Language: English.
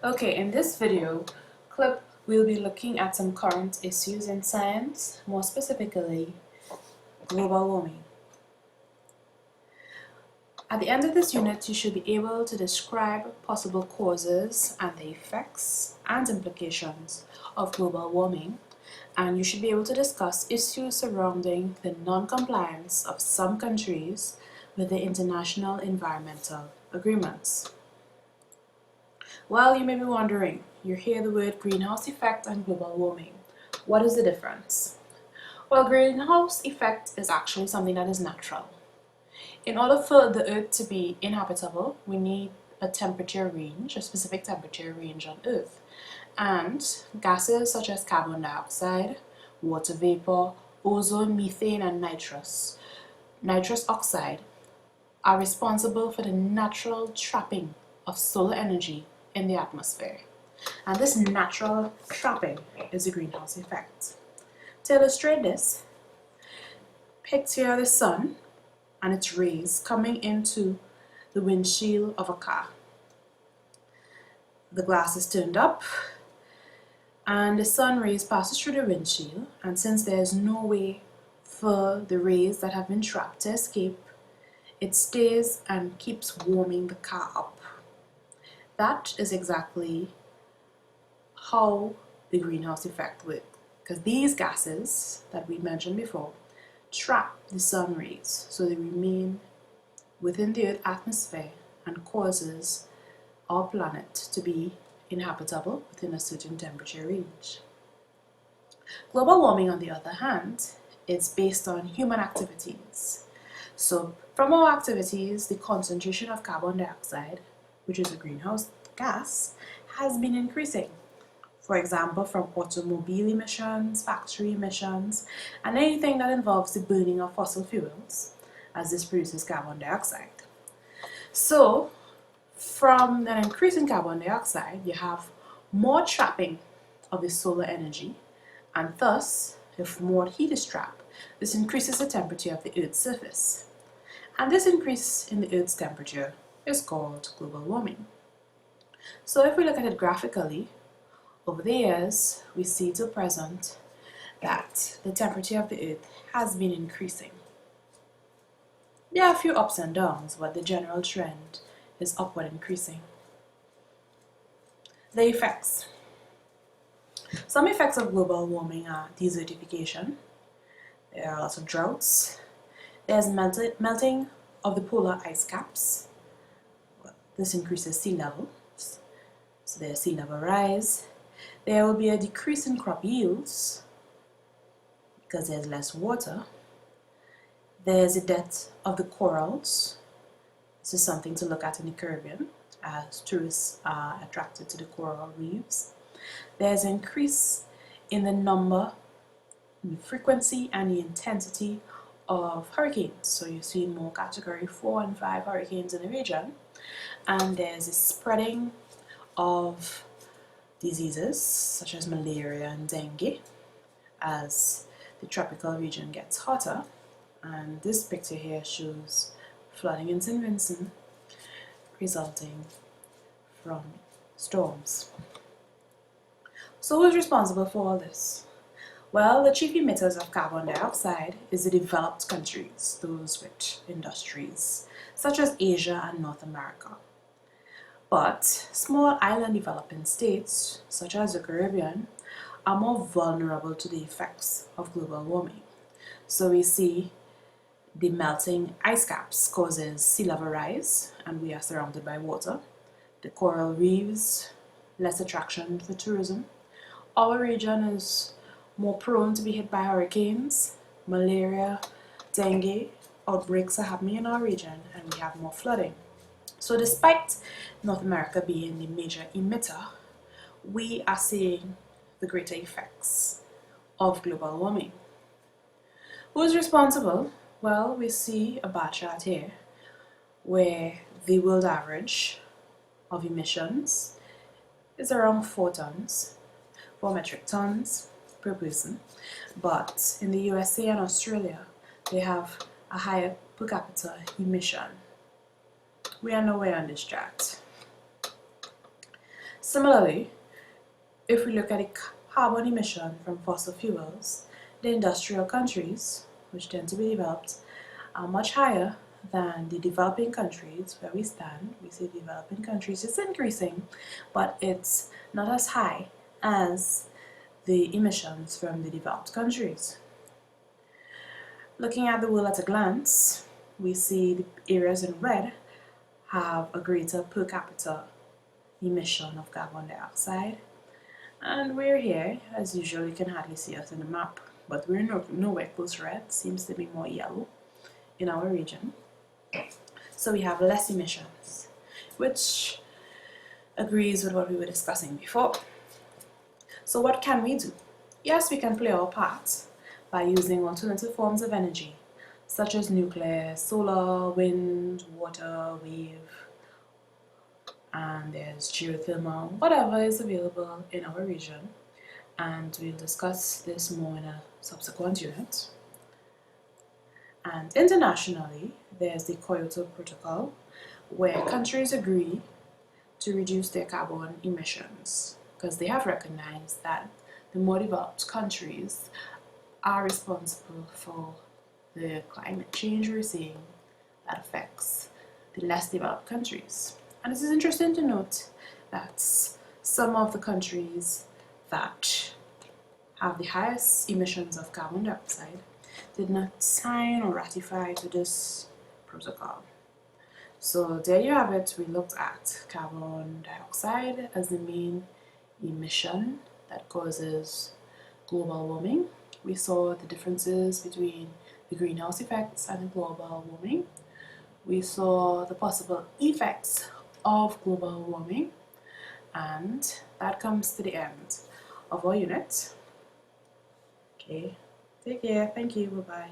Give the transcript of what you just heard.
Okay, in this video clip, we'll be looking at some current issues in science, more specifically global warming. At the end of this unit, you should be able to describe possible causes and the effects and implications of global warming, and you should be able to discuss issues surrounding the non-compliance of some countries with the international environmental agreements. Well, you may be wondering, you hear the word greenhouse effect and global warming. What is the difference? Well, greenhouse effect is actually something that is natural. In order for the Earth to be inhabitable, we need a temperature range, a specific temperature range on Earth. And gases such as carbon dioxide, water vapor, ozone, methane, and nitrous oxide are responsible for the natural trapping of solar energy in the atmosphere. And this natural trapping is the greenhouse effect. To illustrate this, picture the sun and its rays coming into the windshield of a car. The glass is turned up and the sun rays passes through the windshield, and since there's no way for the rays that have been trapped to escape, it stays and keeps warming the car up. That is exactly how the greenhouse effect works, because these gases that we mentioned before trap the sun rays so they remain within the Earth's atmosphere and causes our planet to be inhabitable within a certain temperature range. Global warming, on the other hand, is based on human activities. So from our activities, the concentration of carbon dioxide, which is a greenhouse gas, has been increasing. For example, from automobile emissions, factory emissions, and anything that involves the burning of fossil fuels, as this produces carbon dioxide. So, from an increase in carbon dioxide, you have more trapping of the solar energy, and thus, if more heat is trapped, this increases the temperature of the Earth's surface. And this increase in the Earth's temperature is called global warming. So if we look at it graphically, over the years, we see till present that the temperature of the Earth has been increasing. There are a few ups and downs, but the general trend is upward increasing. The effects. Some effects of global warming are desertification. There are lots of droughts. There's melting of the polar ice caps. This increases sea levels, so there's sea level rise. There will be a decrease in crop yields because there's less water. There's a death of the corals. This is something to look at in the Caribbean as tourists are attracted to the coral reefs. There's an increase in the number, the frequency, and the intensity of hurricanes. So you see more category 4 and 5 hurricanes in the region. And there's a spreading of diseases such as malaria and dengue as the tropical region gets hotter. And this picture here shows flooding in St. Vincent resulting from storms. So who's responsible for all this? Well, the chief emitters of carbon dioxide is the developed countries, those with industries, such as Asia and North America. But small island developing states, such as the Caribbean, are more vulnerable to the effects of global warming. So we see the melting ice caps causes sea level rise, and we are surrounded by water. The coral reefs, less attraction for tourism. Our region is more prone to be hit by hurricanes, malaria, dengue outbreaks are happening in our region, and we have more flooding. So despite North America being the major emitter, we are seeing the greater effects of global warming. Who is responsible? Well, we see a bar chart here where the world average of emissions is around 4 metric tons per person. But in the USA and Australia, they have a higher per capita emission. We are nowhere on this chart. Similarly, if we look at the carbon emission from fossil fuels, the industrial countries, which tend to be developed, are much higher than the developing countries where we stand. We say developing countries is increasing, but it's not as high as the emissions from the developed countries. Looking at the world at a glance, we see the areas in red have a greater per capita emission of carbon dioxide. And we're here, as usual. You can hardly see us in the map, but we're nowhere close red, seems to be more yellow in our region. So we have less emissions, which agrees with what we were discussing before. So what can we do? Yes, we can play our part by using alternative forms of energy, such as nuclear, solar, wind, water, wave, and there's geothermal, whatever is available in our region. And we'll discuss this more in a subsequent unit. And internationally, there's the Kyoto Protocol, where countries agree to reduce their carbon emissions because they have recognized that the more developed countries are responsible for the climate change we're seeing that affects the less developed countries. And this is interesting to note that some of the countries that have the highest emissions of carbon dioxide did not sign or ratify to this protocol. So there you have it. We looked at carbon dioxide as the main emission that causes global warming. We saw the differences between the greenhouse effects and the global warming. We saw the possible effects of global warming, and that comes to the end of our unit. Okay, take care. Thank you. Bye-bye.